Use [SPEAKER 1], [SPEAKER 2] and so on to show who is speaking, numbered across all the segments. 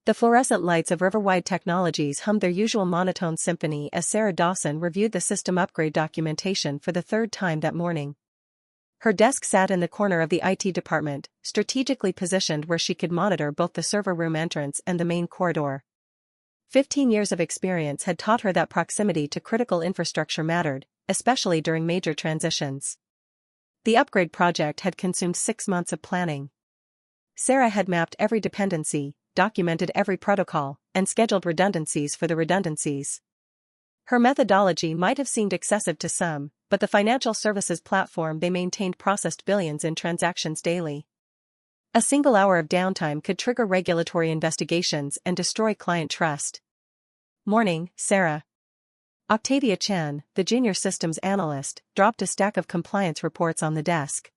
[SPEAKER 1] The fluorescent lights of Riverwide Technologies hummed their usual monotone symphony as Sara Dawson reviewed the system upgrade documentation for the third time that morning. Her desk sat in the corner of the IT department, strategically positioned where she could monitor both the server room entrance and the main corridor. 15 years of experience had taught her that proximity to critical infrastructure mattered, especially during major transitions. The upgrade project had consumed 6 months of planning. Sara had mapped every dependency, documented every protocol, and scheduled redundancies for the redundancies. Her methodology might have seemed excessive to some, but the financial services platform they maintained processed billions in transactions daily. A single hour of downtime could trigger regulatory investigations and destroy client trust. Morning, Sara. Octavia Chan, the junior systems analyst, dropped a stack of compliance reports on the desk.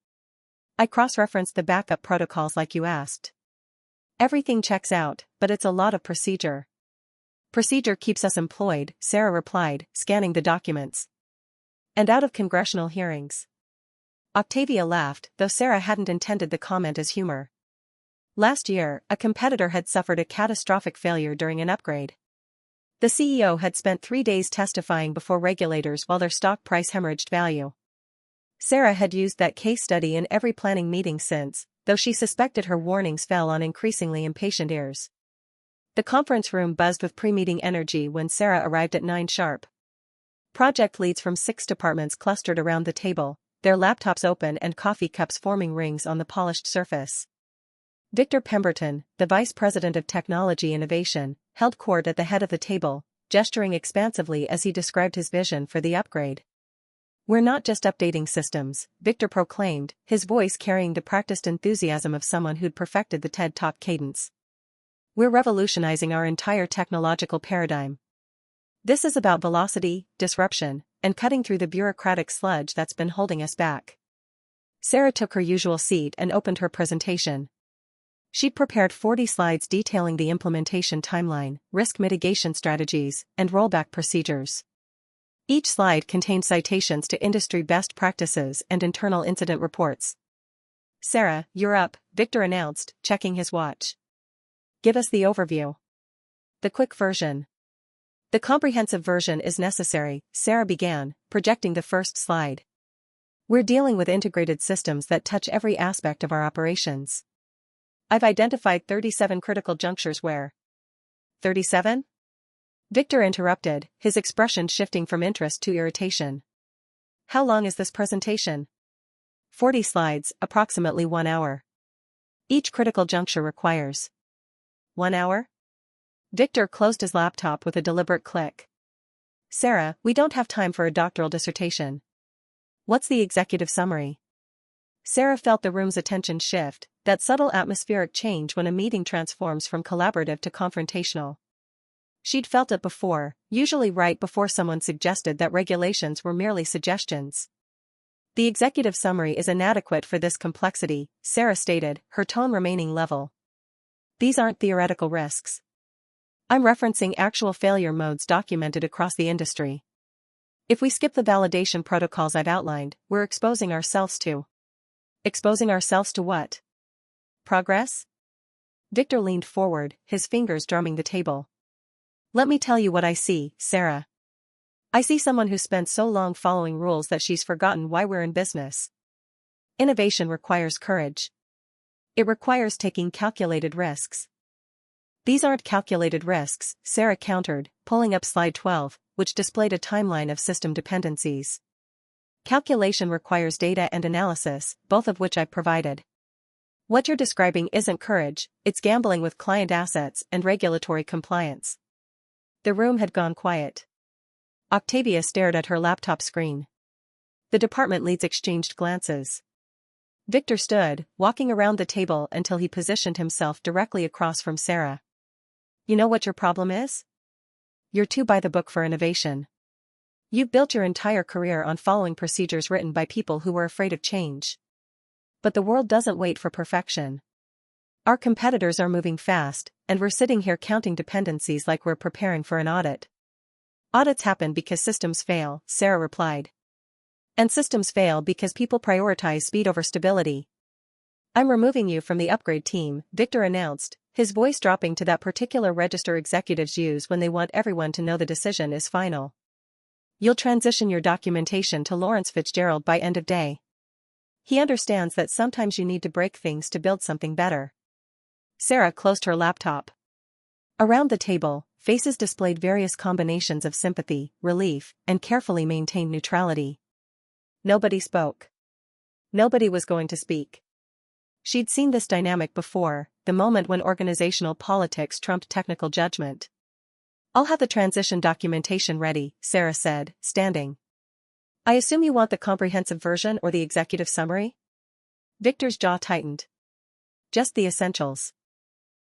[SPEAKER 1] I cross-referenced the backup protocols like you asked. Everything checks out, but it's a lot of procedure. Procedure keeps us employed, Sara replied, scanning the documents. And out of congressional hearings. Octavia laughed, though Sara hadn't intended the comment as humor. Last year, a competitor had suffered a catastrophic failure during an upgrade. The CEO had spent 3 days testifying before regulators while their stock price hemorrhaged value. Sara had used that case study in every planning meeting since, though she suspected her warnings fell on increasingly impatient ears. The conference room buzzed with pre-meeting energy when Sara arrived at 9 sharp. Project leads from 6 departments clustered around the table, their laptops open and coffee cups forming rings on the polished surface. Victor Pemberton, the Vice President of Technology Innovation, held court at the head of the table, gesturing expansively as he described his vision for the upgrade. We're not just updating systems, Victor proclaimed, his voice carrying the practiced enthusiasm of someone who'd perfected the TED Talk cadence. We're revolutionizing our entire technological paradigm. This is about velocity, disruption, and cutting through the bureaucratic sludge that's been holding us back. Sara took her usual seat and opened her presentation. She'd prepared 40 slides detailing the implementation timeline, risk mitigation strategies, and rollback procedures. Each slide contained citations to industry best practices and internal incident reports. Sara, you're up, Victor announced, checking his watch. Give us the overview. The quick version. The comprehensive version is necessary, Sara began, projecting the first slide. We're dealing with integrated systems that touch every aspect of our operations. I've identified 37 critical junctures where. 37? Victor interrupted, his expression shifting from interest to irritation. How long is this presentation? 40 slides, approximately 1 hour. Each critical juncture requires 1 hour? Victor closed his laptop with a deliberate click. Sara, we don't have time for a doctoral dissertation. What's the executive summary? Sara felt the room's attention shift, that subtle atmospheric change when a meeting transforms from collaborative to confrontational. She'd felt it before, usually right before someone suggested that regulations were merely suggestions. The executive summary is inadequate for this complexity, Sara stated, her tone remaining level. These aren't theoretical risks. I'm referencing actual failure modes documented across the industry. If we skip the validation protocols I've outlined, we're exposing ourselves to. Exposing ourselves to what? Progress? Victor leaned forward, his fingers drumming the table. Let me tell you what I see, Sara. I see someone who spent so long following rules that she's forgotten why we're in business. Innovation requires courage. It requires taking calculated risks. These aren't calculated risks, Sara countered, pulling up slide 12, which displayed a timeline of system dependencies. Calculation requires data and analysis, both of which I've provided. What you're describing isn't courage, it's gambling with client assets and regulatory compliance. The room had gone quiet. Octavia stared at her laptop screen. The department leads exchanged glances. Victor stood, walking around the table until he positioned himself directly across from Sara. You know what your problem is? You're too by the book for innovation. You've built your entire career on following procedures written by people who were afraid of change. But the world doesn't wait for perfection. Our competitors are moving fast, and we're sitting here counting dependencies like we're preparing for an audit. Audits happen because systems fail, Sara replied. And systems fail because people prioritize speed over stability. I'm removing you from the upgrade team, Victor announced, his voice dropping to that particular register executives use when they want everyone to know the decision is final. You'll transition your documentation to Lawrence Fitzgerald by end of day. He understands that sometimes you need to break things to build something better. Sara closed her laptop. Around the table, faces displayed various combinations of sympathy, relief, and carefully maintained neutrality. Nobody spoke. Nobody was going to speak. She'd seen this dynamic before, the moment when organizational politics trumped technical judgment. I'll have the transition documentation ready, Sara said, standing. I assume you want the comprehensive version or the executive summary? Victor's jaw tightened. Just the essentials.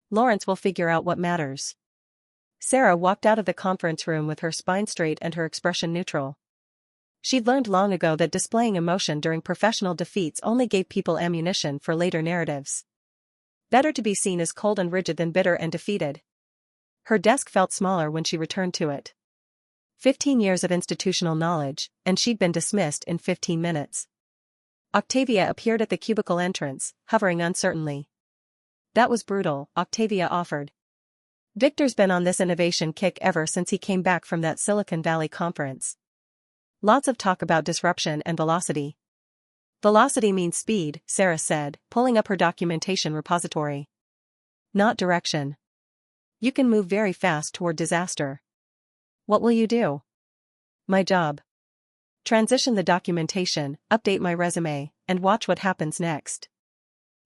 [SPEAKER 1] Lawrence will figure out what matters. Sara walked out of the conference room with her spine straight and her expression neutral. She'd learned long ago that displaying emotion during professional defeats only gave people ammunition for later narratives. Better to be seen as cold and rigid than bitter and defeated. Her desk felt smaller when she returned to it. 15 years of institutional knowledge, and she'd been dismissed in 15 minutes. Octavia appeared at the cubicle entrance, hovering uncertainly. That was brutal, Octavia offered. Victor's been on this innovation kick ever since he came back from that Silicon Valley conference. Lots of talk about disruption and velocity. Velocity means speed, Sara said, pulling up her documentation repository. Not direction. You can move very fast toward disaster. What will you do? My job. Transition the documentation, update my resume, and watch what happens next.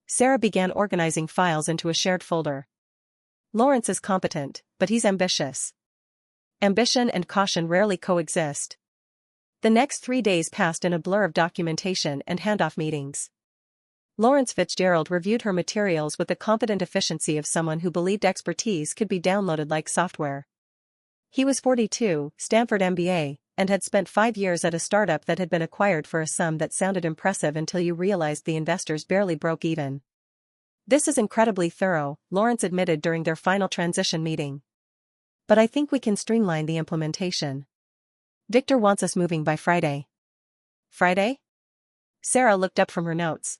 [SPEAKER 1] Sara began organizing files into a shared folder. Lawrence is competent, but he's ambitious. Ambition and caution rarely coexist. The next 3 days passed in a blur of documentation and handoff meetings. Lawrence Fitzgerald reviewed her materials with the confident efficiency of someone who believed expertise could be downloaded like software. He was 42, Stanford MBA, and had spent 5 years at a startup that had been acquired for a sum that sounded impressive until you realized the investors barely broke even. This is incredibly thorough, Lawrence admitted during their final transition meeting. But I think we can streamline the implementation. Victor wants us moving by Friday. Friday? Sara looked up from her notes.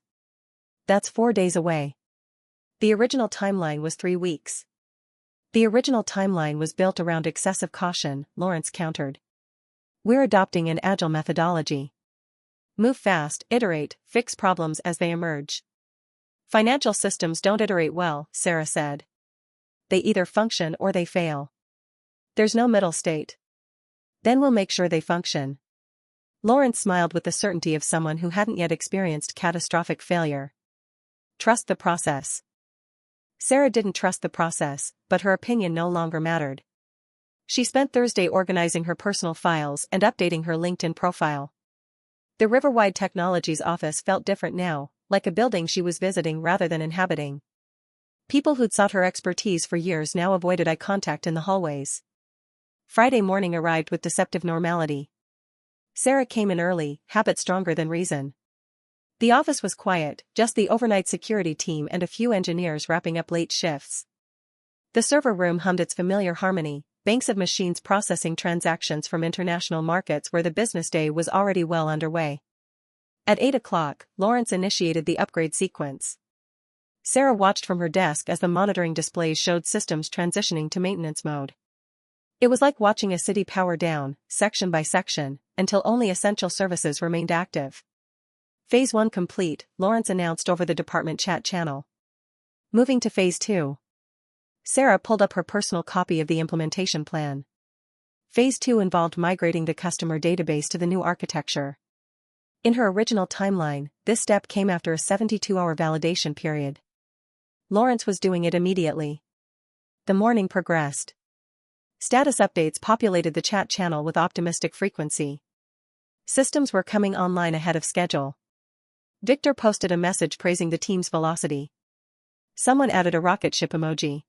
[SPEAKER 1] That's 4 days away. The original timeline was 3 weeks. The original timeline was built around excessive caution, Lawrence countered. We're adopting an agile methodology. Move fast, iterate, fix problems as they emerge. Financial systems don't iterate well, Sara said. They either function or they fail. There's no middle state. Then we'll make sure they function. Lawrence smiled with the certainty of someone who hadn't yet experienced catastrophic failure. Trust the process. Sara didn't trust the process, but her opinion no longer mattered. She spent Thursday organizing her personal files and updating her LinkedIn profile. The Riverwide Technologies office felt different now, like a building she was visiting rather than inhabiting. People who'd sought her expertise for years now avoided eye contact in the hallways. Friday morning arrived with deceptive normality. Sara came in early, habit stronger than reason. The office was quiet, just the overnight security team and a few engineers wrapping up late shifts. The server room hummed its familiar harmony, banks of machines processing transactions from international markets where the business day was already well underway. At 8 o'clock, Lawrence initiated the upgrade sequence. Sara watched from her desk as the monitoring displays showed systems transitioning to maintenance mode. It was like watching a city power down, section by section, until only essential services remained active. Phase 1 complete, Lawrence announced over the department chat channel. Moving to Phase 2. Sara pulled up her personal copy of the implementation plan. Phase 2 involved migrating the customer database to the new architecture. In her original timeline, this step came after a 72-hour validation period. Lawrence was doing it immediately. The morning progressed. Status updates populated the chat channel with optimistic frequency. Systems were coming online ahead of schedule. Victor posted a message praising the team's velocity. Someone added a rocket ship emoji.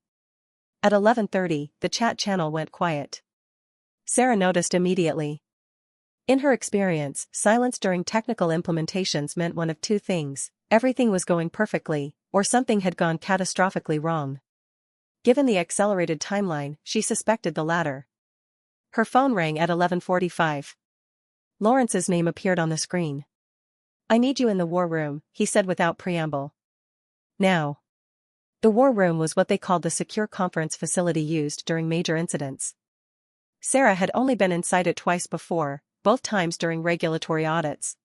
[SPEAKER 1] At 11:30, the chat channel went quiet. Sara noticed immediately. In her experience, silence during technical implementations meant one of two things: everything was going perfectly, or something had gone catastrophically wrong. Given the accelerated timeline, she suspected the latter. Her phone rang at 11:45. Lawrence's name appeared on the screen. I need you in the war room, he said without preamble. Now. The war room was what they called the secure conference facility used during major incidents. Sara had only been inside it twice before, both times during regulatory audits.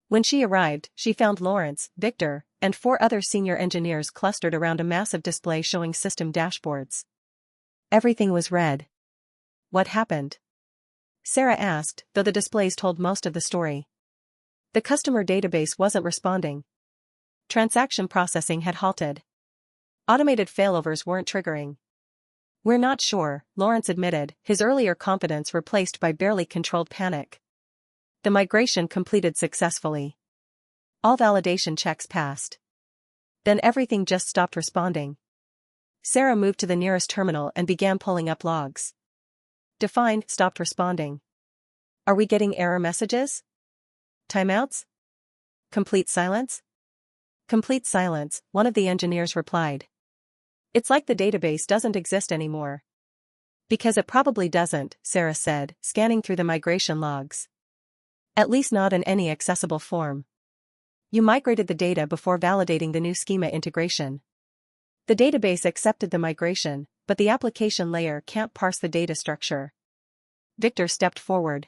[SPEAKER 1] When she arrived, she found Lawrence, Victor, and 4 other senior engineers clustered around a massive display showing system dashboards. Everything was red. What happened? Sara asked, though the displays told most of the story. The customer database wasn't responding. Transaction processing had halted. Automated failovers weren't triggering. We're not sure, Lawrence admitted, his earlier confidence replaced by barely controlled panic. The migration completed successfully. All validation checks passed. Then everything just stopped responding. Sara moved to the nearest terminal and began pulling up logs. Define stopped responding. Are we getting error messages? Timeouts? Complete silence? Complete silence, one of the engineers replied. It's like the database doesn't exist anymore. Because it probably doesn't, Sara said, scanning through the migration logs. At least not in any accessible form. You migrated the data before validating the new schema integration. The database accepted the migration, but the application layer can't parse the data structure. Victor stepped forward.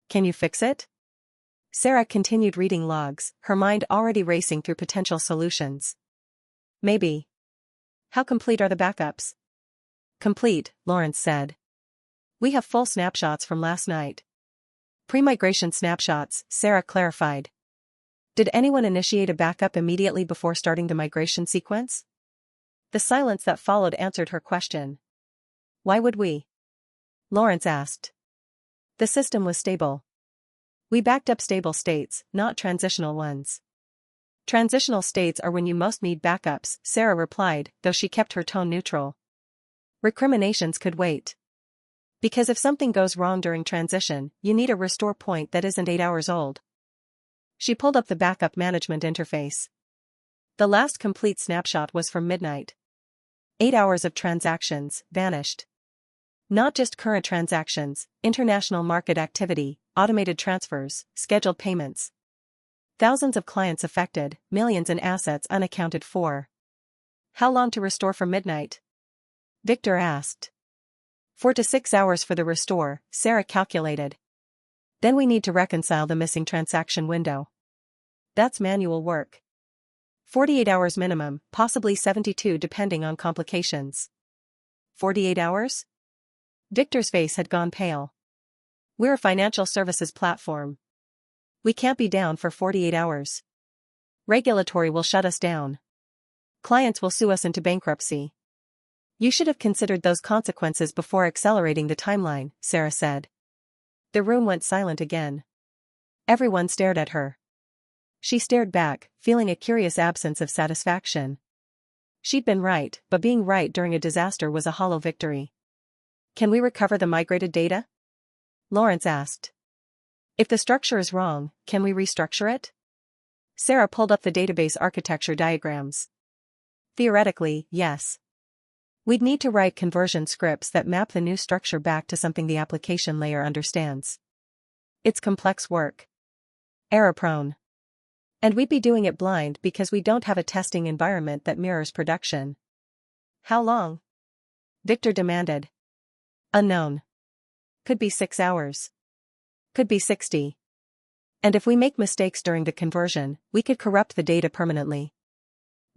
[SPEAKER 1] Can you fix it? Sara continued reading logs, her mind already racing through potential solutions. Maybe. How complete are the backups? Complete, Lawrence said. We have full snapshots from last night. Pre-migration snapshots, Sara clarified. Did anyone initiate a backup immediately before starting the migration sequence? The silence that followed answered her question. Why would we? Lawrence asked. The system was stable. We backed up stable states, not transitional ones. Transitional states are when you most need backups, Sara replied, though she kept her tone neutral. Recriminations could wait. Because if something goes wrong during transition, you need a restore point that isn't 8 hours old. She pulled up the backup management interface. The last complete snapshot was from midnight. 8 hours of transactions vanished. Not just current transactions, international market activity, automated transfers, scheduled payments. Thousands of clients affected, millions in assets unaccounted for. How long to restore from midnight? Victor asked. 4 to 6 hours for the restore, Sara calculated. Then we need to reconcile the missing transaction window. That's manual work. 48 hours minimum, possibly 72 depending on complications. 48 hours? Victor's face had gone pale. We're a financial services platform. We can't be down for 48 hours. Regulatory will shut us down. Clients will sue us into bankruptcy. You should have considered those consequences before accelerating the timeline, Sara said. The room went silent again. Everyone stared at her. She stared back, feeling a curious absence of satisfaction. She'd been right, but being right during a disaster was a hollow victory. Can we recover the migrated data? Lawrence asked. If the structure is wrong, can we restructure it? Sara pulled up the database architecture diagrams. Theoretically, yes. We'd need to write conversion scripts that map the new structure back to something the application layer understands. It's complex work. Error-prone. And we'd be doing it blind because we don't have a testing environment that mirrors production. How long? Victor demanded. Unknown. Could be 6 hours. Could be 60. And if we make mistakes during the conversion, we could corrupt the data permanently.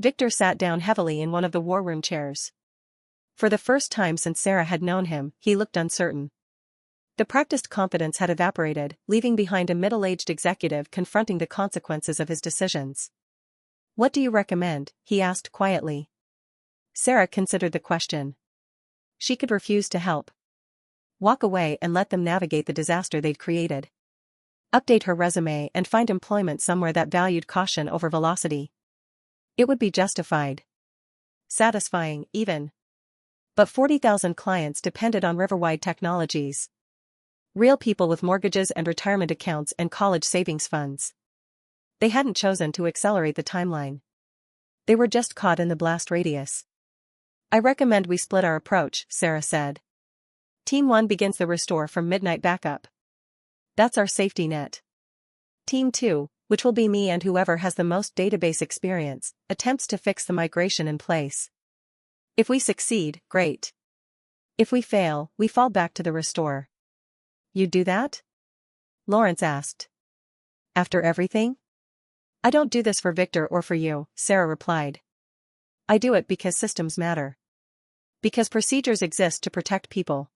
[SPEAKER 1] Victor sat down heavily in one of the war room chairs. For the first time since Sara had known him, he looked uncertain. The practiced confidence had evaporated, leaving behind a middle-aged executive confronting the consequences of his decisions. What do you recommend? He asked quietly. Sara considered the question. She could refuse to help. Walk away and let them navigate the disaster they'd created. Update her resume and find employment somewhere that valued caution over velocity. It would be justified. Satisfying, even. But 40,000 clients depended on Riverwide Technologies. Real people with mortgages and retirement accounts and college savings funds. They hadn't chosen to accelerate the timeline. They were just caught in the blast radius. I recommend we split our approach, Sara said. Team 1 begins the restore from midnight backup. That's our safety net. Team 2, which will be me and whoever has the most database experience, attempts to fix the migration in place. If we succeed, great. If we fail, we fall back to the restore. You'd do that? Lawrence asked. After everything? I don't do this for Victor or for you, Sara replied. I do it because systems matter. Because procedures exist to protect people.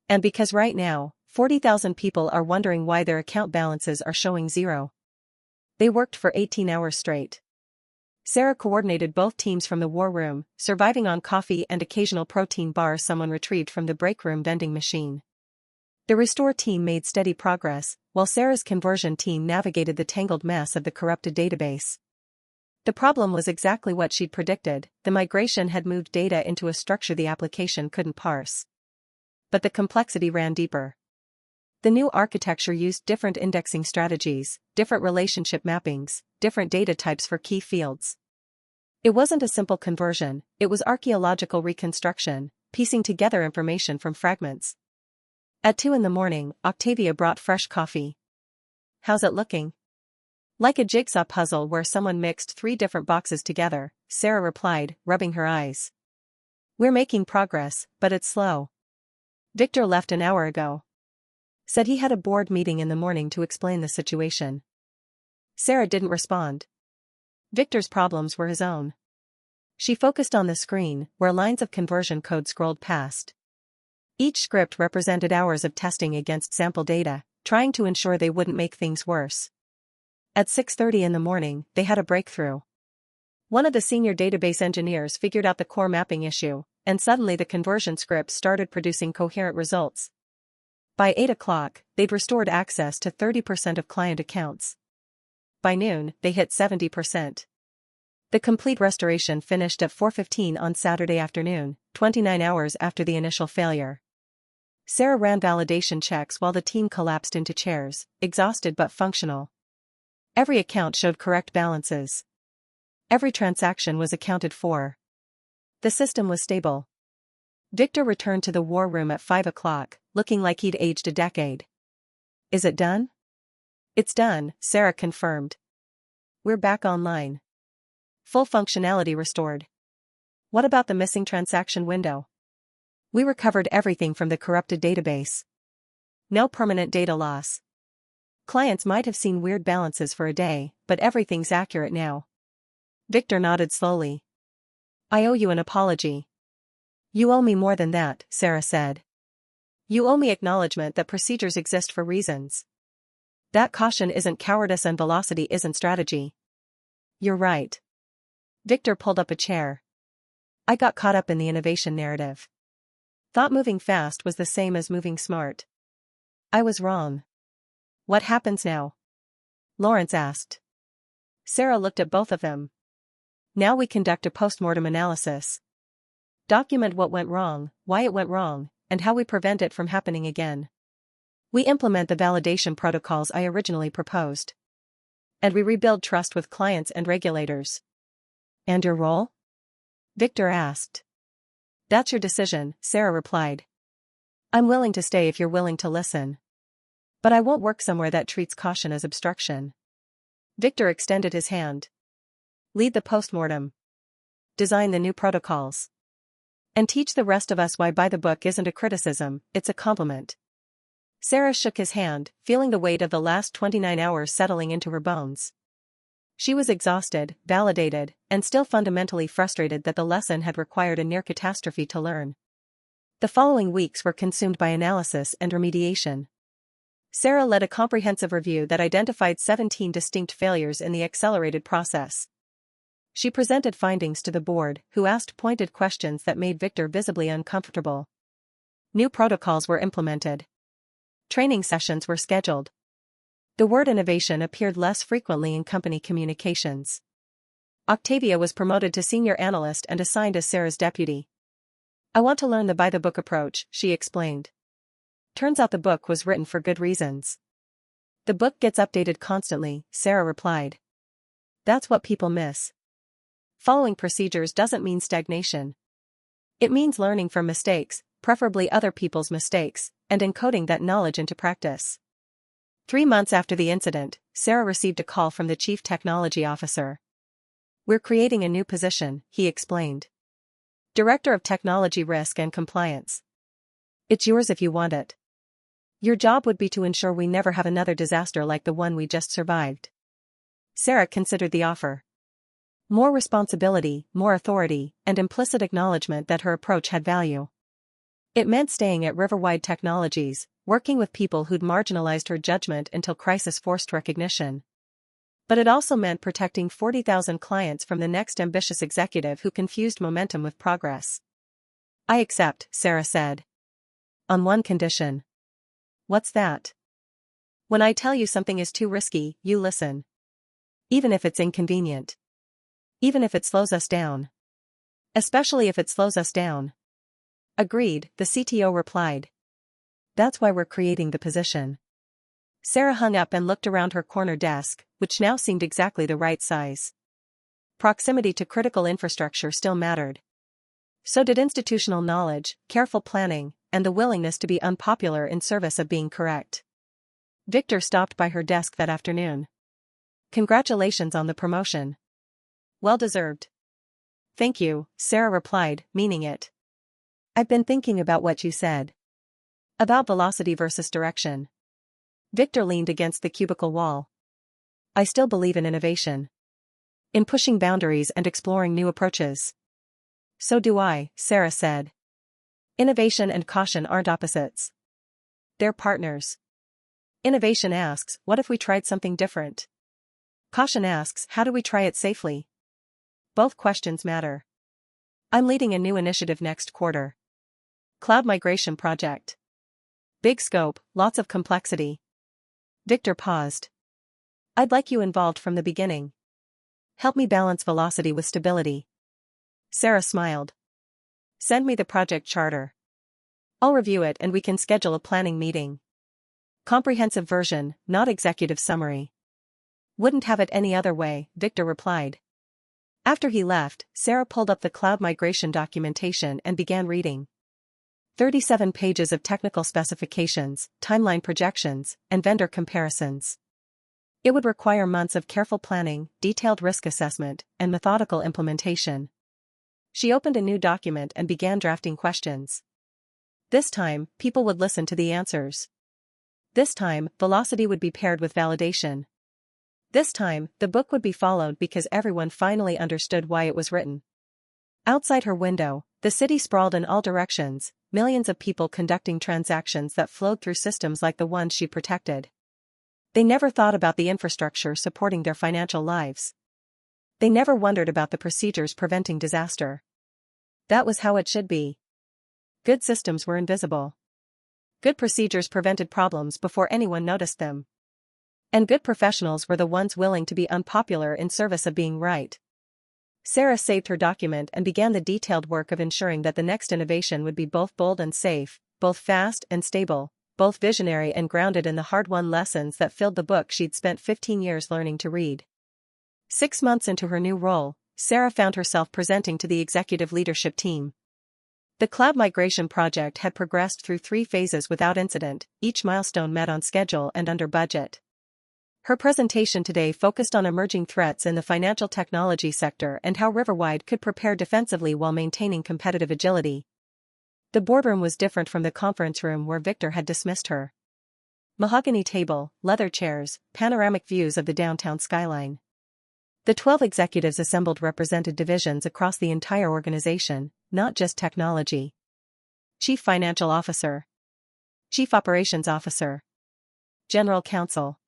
[SPEAKER 1] And because right now, 40,000 people are wondering why their account balances are showing zero. They worked for 18 hours straight. Sara coordinated both teams from the war room, surviving on coffee and occasional protein bars someone retrieved from the break room vending machine. The restore team made steady progress, while Sara's conversion team navigated the tangled mess of the corrupted database. The problem was exactly what she'd predicted: the migration had moved data into a structure the application couldn't parse. But the complexity ran deeper. The new architecture used different indexing strategies, different relationship mappings, different data types for key fields. It wasn't a simple conversion, it was archaeological reconstruction, piecing together information from fragments. At 2 a.m, Octavia brought fresh coffee. How's it looking? Like a jigsaw puzzle where someone mixed 3 different boxes together, Sara replied, rubbing her eyes. We're making progress, but it's slow. Victor left an hour ago. Said he had a board meeting in the morning to explain the situation. Sara didn't respond. Victor's problems were his own. She focused on the screen, where lines of conversion code scrolled past. Each script represented hours of testing against sample data, trying to ensure they wouldn't make things worse. At 6:30 a.m, they had a breakthrough. One of the senior database engineers figured out the core mapping issue, and suddenly the conversion scripts started producing coherent results. By 8 o'clock, they'd restored access to 30% of client accounts. By noon, they hit 70%. The complete restoration finished at 4:15 on Saturday afternoon, 29 hours after the initial failure. Sara ran validation checks while the team collapsed into chairs, exhausted but functional. Every account showed correct balances. Every transaction was accounted for. The system was stable. Victor returned to the war room at 5 o'clock, looking like he'd aged a decade. Is it done? It's done, Sara confirmed. We're back online. Full functionality restored. What about the missing transaction window? We recovered everything from the corrupted database. No permanent data loss. Clients might have seen weird balances for a day, but everything's accurate now. Victor nodded slowly. I owe you an apology. You owe me more than that, Sara said. You owe me acknowledgement that procedures exist for reasons. That caution isn't cowardice and velocity isn't strategy. You're right. Victor pulled up a chair. I got caught up in the innovation narrative. Thought moving fast was the same as moving smart. I was wrong. What happens now? Lawrence asked. Sara looked at both of them. Now we conduct a postmortem analysis. Document what went wrong, why it went wrong, and how we prevent it from happening again. We implement the validation protocols I originally proposed. And we rebuild trust with clients and regulators. And your role? Victor asked. That's your decision, Sara replied. I'm willing to stay if you're willing to listen. But I won't work somewhere that treats caution as obstruction. Victor extended his hand. Lead the postmortem. Design the new protocols. And teach the rest of us why by the book isn't a criticism, it's a compliment. Sara shook his hand, feeling the weight of the last 29 hours settling into her bones. She was exhausted, validated, and still fundamentally frustrated that the lesson had required a near catastrophe to learn. The following weeks were consumed by analysis and remediation. Sara led a comprehensive review that identified 17 distinct failures in the accelerated process. She presented findings to the board, who asked pointed questions that made Victor visibly uncomfortable. New protocols were implemented. Training sessions were scheduled. The word innovation appeared less frequently in company communications. Octavia was promoted to senior analyst and assigned as Sara's deputy. I want to learn the by-the-book approach, she explained. Turns out the book was written for good reasons. The book gets updated constantly, Sara replied. That's what people miss. Following procedures doesn't mean stagnation. It means learning from mistakes, preferably other people's mistakes, and encoding that knowledge into practice. 3 months after the incident, Sara received a call from the chief technology officer. "We're creating a new position," he explained. "Director of Technology Risk and Compliance. It's yours if you want it. Your job would be to ensure we never have another disaster like the one we just survived." Sara considered the offer. More responsibility, more authority, and implicit acknowledgement that her approach had value. It meant staying at Riverwide Technologies, working with people who'd marginalized her judgment until crisis forced recognition. But it also meant protecting 40,000 clients from the next ambitious executive who confused momentum with progress. "I accept," Sara said. "On one condition." "What's that?" "When I tell you something is too risky, you listen. Even if it's inconvenient. Even if it slows us down. Especially if it slows us down." "Agreed," the CTO replied. "That's why we're creating the position." Sara hung up and looked around her corner desk, which now seemed exactly the right size. Proximity to critical infrastructure still mattered. So did institutional knowledge, careful planning, and the willingness to be unpopular in service of being correct. Victor stopped by her desk that afternoon. "Congratulations on the promotion." "Well deserved." "Thank you," Sara replied, meaning it. "I've been thinking about what you said. About velocity versus direction." Victor leaned against the cubicle wall. "I still believe in innovation. In pushing boundaries and exploring new approaches." "So do I," Sara said. "Innovation and caution aren't opposites. They're partners. Innovation asks, what if we tried something different? Caution asks, how do we try it safely? Both questions matter. I'm leading a new initiative next quarter. Cloud migration project. Big scope, lots of complexity." Victor paused. "I'd like you involved from the beginning. Help me balance velocity with stability." Sara smiled. "Send me the project charter. I'll review it and we can schedule a planning meeting. Comprehensive version, not executive summary." "Wouldn't have it any other way," Victor replied. After he left, Sara pulled up the cloud migration documentation and began reading. 37 pages of technical specifications, timeline projections, and vendor comparisons. It would require months of careful planning, detailed risk assessment, and methodical implementation. She opened a new document and began drafting questions. This time, people would listen to the answers. This time, velocity would be paired with validation. This time, the book would be followed because everyone finally understood why it was written. Outside her window, the city sprawled in all directions, millions of people conducting transactions that flowed through systems like the ones she protected. They never thought about the infrastructure supporting their financial lives. They never wondered about the procedures preventing disaster. That was how it should be. Good systems were invisible. Good procedures prevented problems before anyone noticed them. And good professionals were the ones willing to be unpopular in service of being right. Sara saved her document and began the detailed work of ensuring that the next innovation would be both bold and safe, both fast and stable, both visionary and grounded in the hard-won lessons that filled the book she'd spent 15 years learning to read. 6 months into her new role, Sara found herself presenting to the executive leadership team. The cloud migration project had progressed through 3 phases without incident, each milestone met on schedule and under budget. Her presentation today focused on emerging threats in the financial technology sector and how Riverwide could prepare defensively while maintaining competitive agility. The boardroom was different from the conference room where Victor had dismissed her. Mahogany table, leather chairs, panoramic views of the downtown skyline. The 12 executives assembled represented divisions across the entire organization, not just technology. Chief Financial Officer. Chief Operations Officer. General Counsel.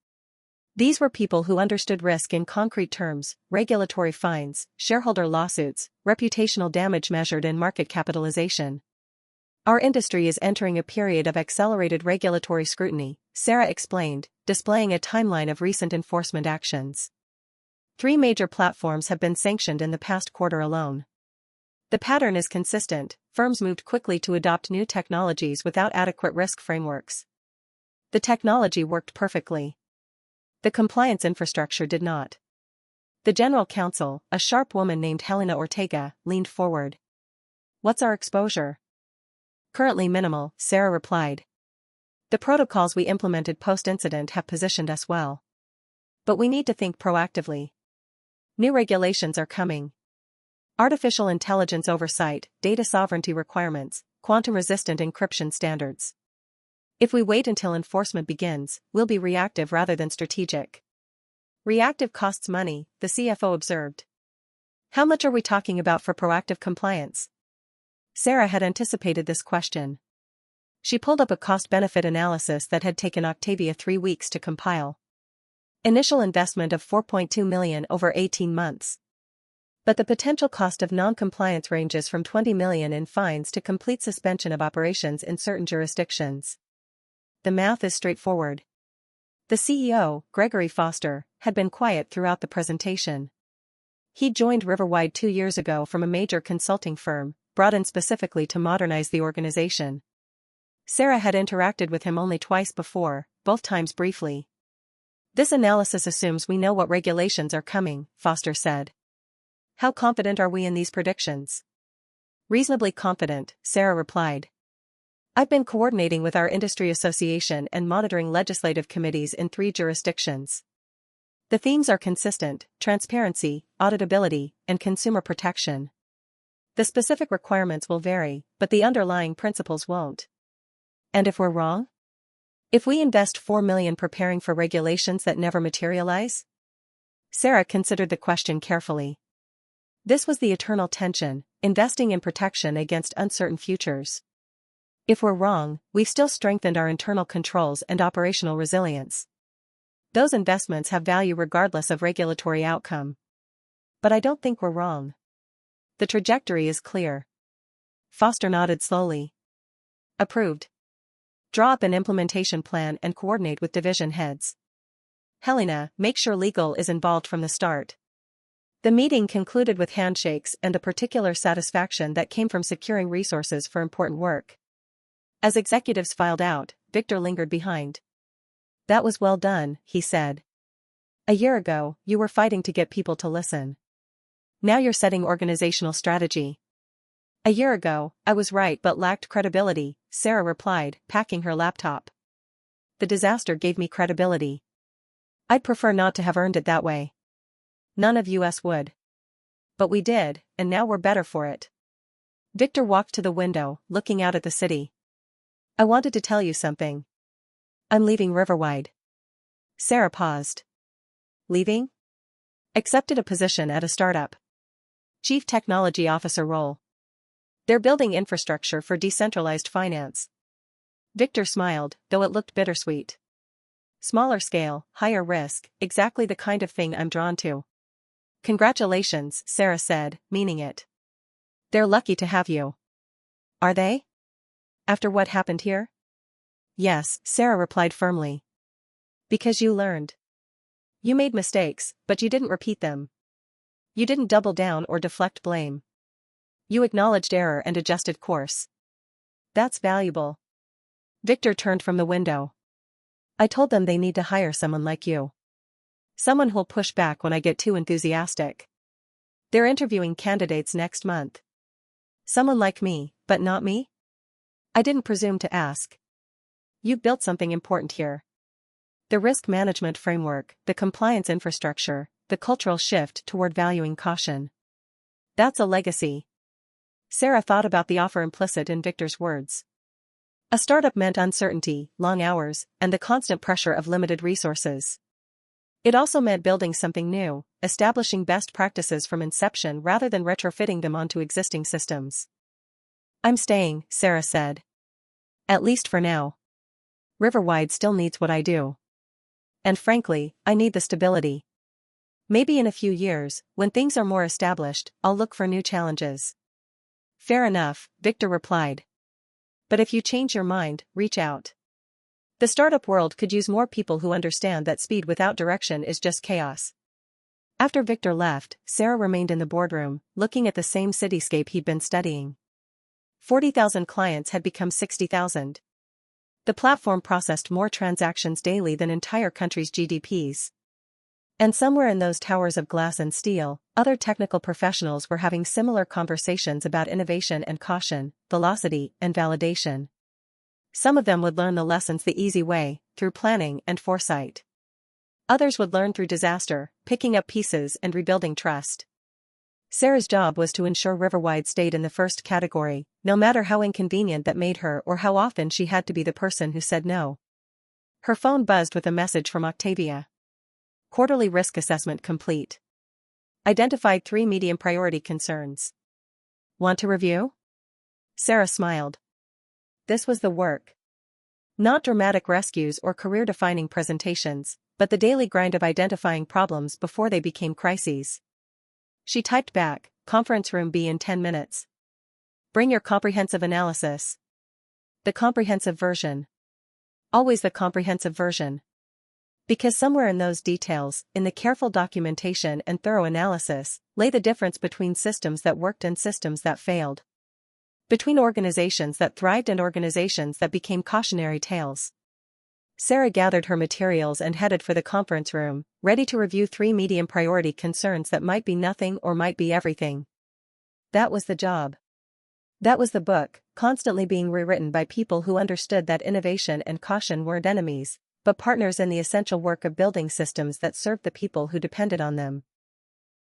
[SPEAKER 1] These were people who understood risk in concrete terms: regulatory fines, shareholder lawsuits, reputational damage measured in market capitalization. Our industry is entering a period of accelerated regulatory scrutiny, Sara explained, displaying a timeline of recent enforcement actions. 3 major platforms have been sanctioned in the past quarter alone. The pattern is consistent: firms moved quickly to adopt new technologies without adequate risk frameworks. The technology worked perfectly. The compliance infrastructure did not. The general counsel, a sharp woman named Helena Ortega, leaned forward. "What's our exposure?" "Currently minimal," Sara replied. The protocols we implemented post-incident have positioned us well. But we need to think proactively. New regulations are coming. Artificial intelligence oversight, data sovereignty requirements, quantum-resistant encryption standards. If we wait until enforcement begins, we'll be reactive rather than strategic. Reactive costs money, the CFO observed. How much are we talking about for proactive compliance? Sara had anticipated this question. She pulled up a cost-benefit analysis that had taken Octavia 3 weeks to compile. Initial investment of $4.2 million over 18 months. But the potential cost of non-compliance ranges from $20 million in fines to complete suspension of operations in certain jurisdictions. The math is straightforward. The CEO, Gregory Foster, had been quiet throughout the presentation. He joined Riverwide 2 years ago from a major consulting firm, brought in specifically to modernize the organization. Sara had interacted with him only twice before, both times briefly. This analysis assumes we know what regulations are coming, Foster said. How confident are we in these predictions? Reasonably confident, Sara replied. I've been coordinating with our industry association and monitoring legislative committees in 3 jurisdictions. The themes are consistent: transparency, auditability, and consumer protection. The specific requirements will vary, but the underlying principles won't. And if we're wrong? If we invest $4 million preparing for regulations that never materialize? Sara considered the question carefully. This was the eternal tension, investing in protection against uncertain futures. If we're wrong, we've still strengthened our internal controls and operational resilience. Those investments have value regardless of regulatory outcome. But I don't think we're wrong. The trajectory is clear. Foster nodded slowly. Approved. Draw up an implementation plan and coordinate with division heads. Helena, make sure legal is involved from the start. The meeting concluded with handshakes and a particular satisfaction that came from securing resources for important work. As executives filed out, Victor lingered behind. That was well done, he said. A year ago, you were fighting to get people to listen. Now you're setting organizational strategy. A year ago, I was right but lacked credibility, Sara replied, packing her laptop. The disaster gave me credibility. I'd prefer not to have earned it that way. None of us would. But we did, and now we're better for it. Victor walked to the window, looking out at the city. I wanted to tell you something. I'm leaving Riverwide. Sara paused. Leaving? Accepted a position at a startup. Chief Technology Officer role. They're building infrastructure for decentralized finance. Victor smiled, though it looked bittersweet. Smaller scale, higher risk, exactly the kind of thing I'm drawn to. Congratulations, Sara said, meaning it. They're lucky to have you. Are they? After what happened here? Yes, Sara replied firmly. Because you learned. You made mistakes, but you didn't repeat them. You didn't double down or deflect blame. You acknowledged error and adjusted course. That's valuable. Victor turned from the window. I told them they need to hire someone like you. Someone who'll push back when I get too enthusiastic. They're interviewing candidates next month. Someone like me, but not me? I didn't presume to ask. You've built something important here. The risk management framework, the compliance infrastructure, the cultural shift toward valuing caution. That's a legacy. Sara thought about the offer implicit in Victor's words. A startup meant uncertainty, long hours, and the constant pressure of limited resources. It also meant building something new, establishing best practices from inception rather than retrofitting them onto existing systems. I'm staying, Sara said. At least for now. Riverwide still needs what I do. And frankly, I need the stability. Maybe in a few years, when things are more established, I'll look for new challenges. Fair enough, Victor replied. But if you change your mind, reach out. The startup world could use more people who understand that speed without direction is just chaos. After Victor left, Sara remained in the boardroom, looking at the same cityscape he'd been studying. 40,000 clients had become 60,000. The platform processed more transactions daily than entire countries' GDPs. And somewhere in those towers of glass and steel, other technical professionals were having similar conversations about innovation and caution, velocity and validation. Some of them would learn the lessons the easy way, through planning and foresight. Others would learn through disaster, picking up pieces and rebuilding trust. Sara's job was to ensure Riverwide stayed in the first category, no matter how inconvenient that made her or how often she had to be the person who said no. Her phone buzzed with a message from Octavia. Quarterly risk assessment complete. Identified 3 medium priority concerns. Want to review? Sara smiled. This was the work. Not dramatic rescues or career-defining presentations, but the daily grind of identifying problems before they became crises. She typed back, conference room B in 10 minutes. Bring your comprehensive analysis. The comprehensive version. Always the comprehensive version. Because somewhere in those details, in the careful documentation and thorough analysis, lay the difference between systems that worked and systems that failed. Between organizations that thrived and organizations that became cautionary tales. Sara gathered her materials and headed for the conference room, ready to review 3 medium priority concerns that might be nothing or might be everything. That was the job. That was the book, constantly being rewritten by people who understood that innovation and caution weren't enemies, but partners in the essential work of building systems that served the people who depended on them.